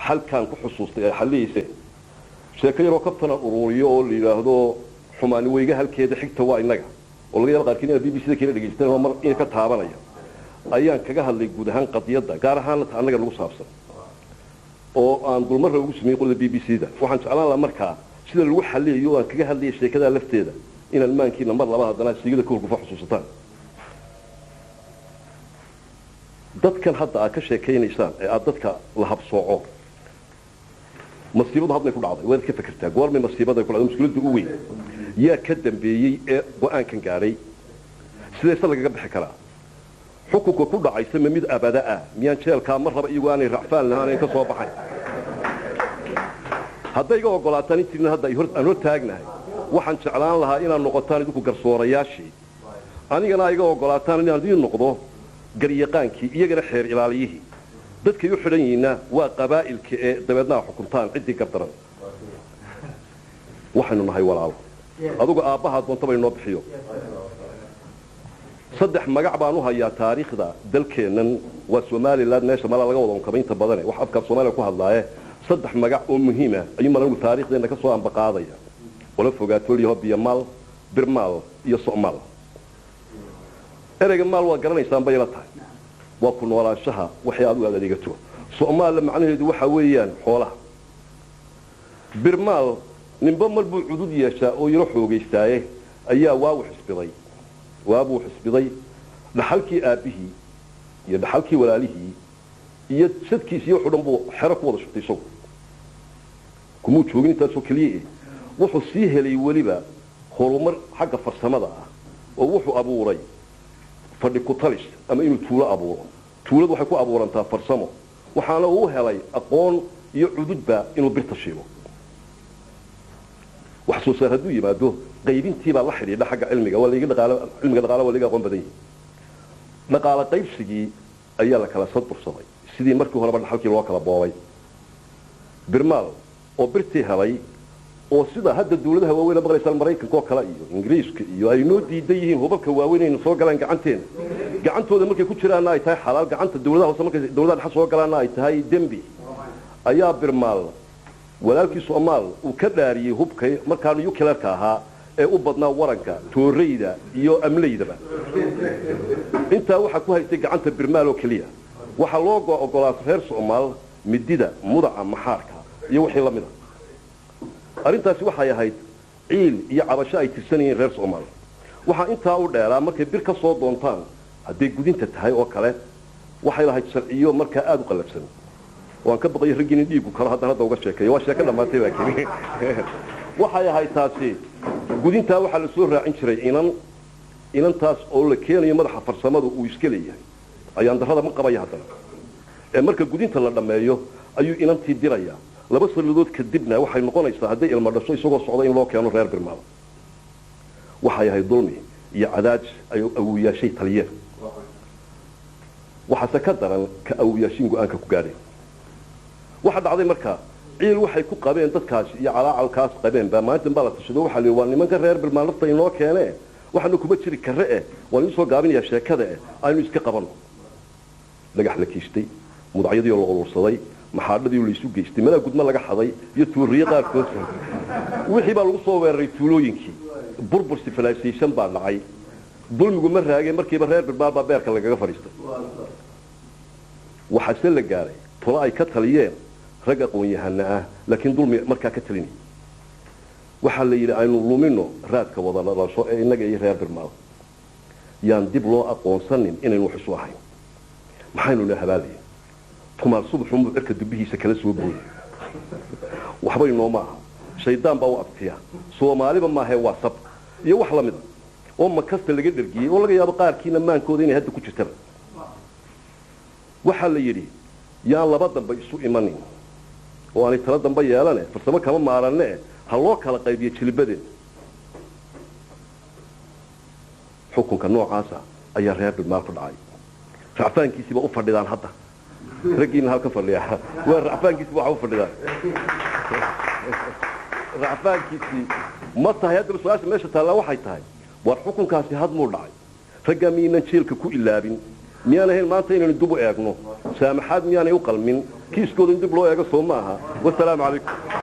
حل كان كحصوصي حليسه sheekay roo kabtana ururiyo oo liiraahdo xumaan weyga halkeeda xigta waa inaga oo laga yaabo qaarkiina BBC da kale dhageystaan oo mar in ka taabanaya ayaan kaga hadlay guud ahaan qadiyada gaar ahaan anaga lagu saabsan oo aan dulmar ugu sameeyay qolada BBC da waxaan jeclaan lahaa markaa sida lagu xaliyo aan kaga hadlay sheekada lafteeda in almaankiina mar laba hadana siigada ku xusuusataan dadkan hadda ka sheekeynaysan ee dadka la habsooco مصيبة هذا يكون عظيم وين كيف فكرتها قوار من مصيبة يكون عظيم مسؤولية قوي يا كدم بيجي وأنا كان قاري سيد صلى قبل حكرا حقوق كل عايز ميد أبداء ميان شيل كان مرة بيجواني رعفان لهاني كصوب حي هذا يجوا قلاتني تين هذا يهرد أنو تاجنا وحن شعلان لها إلى النقطان يدوك قرصورة ياشي أنا جنا يجوا قلاتني هذه النقطة قريقان كي يجري حير إلى عليه dadka yu xidhanyiina waa qabaa'ilka ee dabadna xukuntaan cidii gardaran waxaanu nahay walaal adigu aabaha doonta bay noo bixiyo saddex magac baan u hayaa taariikhda dalkeenan waa Soomaaliland meesha mala laga wado kabaynta badan wax afka Soomaaliya ku hadlaaye saddex magac oo muhiim ah ayuu malagu taariikhdeena ka soo anbaqaadaya wala fogaatooyo biyamal birmal iyo Soomaal ereyga maal waa garanaysaan bay la tahay وكن ولا شها وحياة ولا ديجتو سؤال معناه يدو حويان حوله برمال نبمر بالعدود يشاء ويروحوا جيستايه أيها واو حسبضي وابو حسبضي لحلكي أبيه يدحلكي ولا له يتسدكي سيوح رنبو حرك وضع شفتي صوت كموت شوقين تاسو كليه وحسيه لي ولبا خلومر حق فرسمضة ووحو أبو ري فردكو طلش أما إنه تولى أبوه تولد وحكو أبوه أنت فرسمه وحاله هو هلاي أقون يعدد با إنه برتشيله وحسوسه هدو يمادو قيبين تيبا لحري لا حق علمك ولا يجي علمك الغالة ولا يجي قوم بدني نقال قيب سجي أيالك على صدر صدي سيدي مركو هنا بعد حكي الواقع بواي برمال أو برتي هلاي oo sida hadda dawladaha waaweyn ee baqaysan Mareykanka oo kala iyo Ingiriiska iyo ay noo diidayeen hubabka waaweyn in soo galaan gacantooda markay ku jiraan ay tahay xalaal gacanta dawladaha hoose markay dawladaha dhex soo galaan ay tahay dembi ayaa birmaal walaalkii Soomaal uu ka dhaariyay hubka markaan uu kilarka ahaa ee u badnaa waranka tooreyda iyo amleydaba inta waxa ku haystay gacanta birmaal oo kaliya waxa loo ogolaaday reer Soomaal midida mudaca maxaarka iyo wixii la mid ah arintaasi waxay ahayd ciil iyo cabasho ay tirsanayeen reer Soomaal waxa inta u dheeraa markay bir ka soo doontaan haddii gudinta tahay oo kale waxay lahayd sharciyo marka aad u qalabsan waan ka baqay ragin dhiigu kala hadda uga sheekay waa sheeko dhamaatay laakiin waxay ahayd taasi gudinta waxa la soo raacin jiray inantaas oo la keenayo madaxa farsamada uu iska leeyahay ayaan darrada ma qabay hadana ee marka gudinta la dhameeyo ayuu inantii diraya laba sanadood kadibna waxay noqonaysaa haday ilmo dhasho isagoo socda in loo keeno reer birmaal waxay ahayd dulmi iyo cadaaj ay awooyaashay taliyeen waxa ka daran ka awooyaashin go'aanka ku gaadhay waxa dhacday markaa ciil waxay ku qabeen dadkaas iyo calaacalkaas qabeen ba maanta baa la tashado waxa la waa nimanka reer birmaal nafta inoo keenee waxaanu kuma jiri karre waan soo gaabinaya sheekada aynu iska qabano lagax la kiistay mudacyadii oo la urursaday maxaadadii uu isu geystay mala gudma laga xaday iyo tuuriye qaarkood wixii baa lagu soo weeraray tuulooyinkii burbur civilization baa dhacay dulmigu ma raagay markiiba reer birbaal baa beerka lagaga fariistay waxa la gaaray tolo ay ka taliyeen rag aqoon-yahana ah laakiin dulmi markaa ka talin waxa la yiri aynu lumino raadka wada dhalasho ee inaga iyo reer birmaal yaan dib loo aqoonsanin inaynu wax isu ahayn maxaynu la habaalay kumaal subaxu marka dubihiisa kala soo booyay waxba inoo ma shaydaan baa u abtiya Soomaaliba ma ahay wasab iyo wax la mid oo ma kasta laga dhargiyay oo laga yaabo qaarkiina maankooda inay hadda ku jirtaan waxa la yiri yaa laba dambe isu imanin oo aan tala dambe yeelane farsamo kama maaranne ha loo kala qaybiyo jilbadeen xukunka noocaasa ayaa reer birmaal ku dhacay racfaankiisiba u fadhidaan hadda رجينا هالك فرليها والرعفان كيس بوحو فرليها رعفان كيسي مصر هيدرس سؤال ماشي تلا واحد تاي والحكم كاسي هاد مرضعي رجمينا نشيل كو إلابين ميانا هي المانتين ندبو إيقنو سامحاد ميانا يقل من kiiskooda in dib loo eego soo maaha wasalaamu calaykum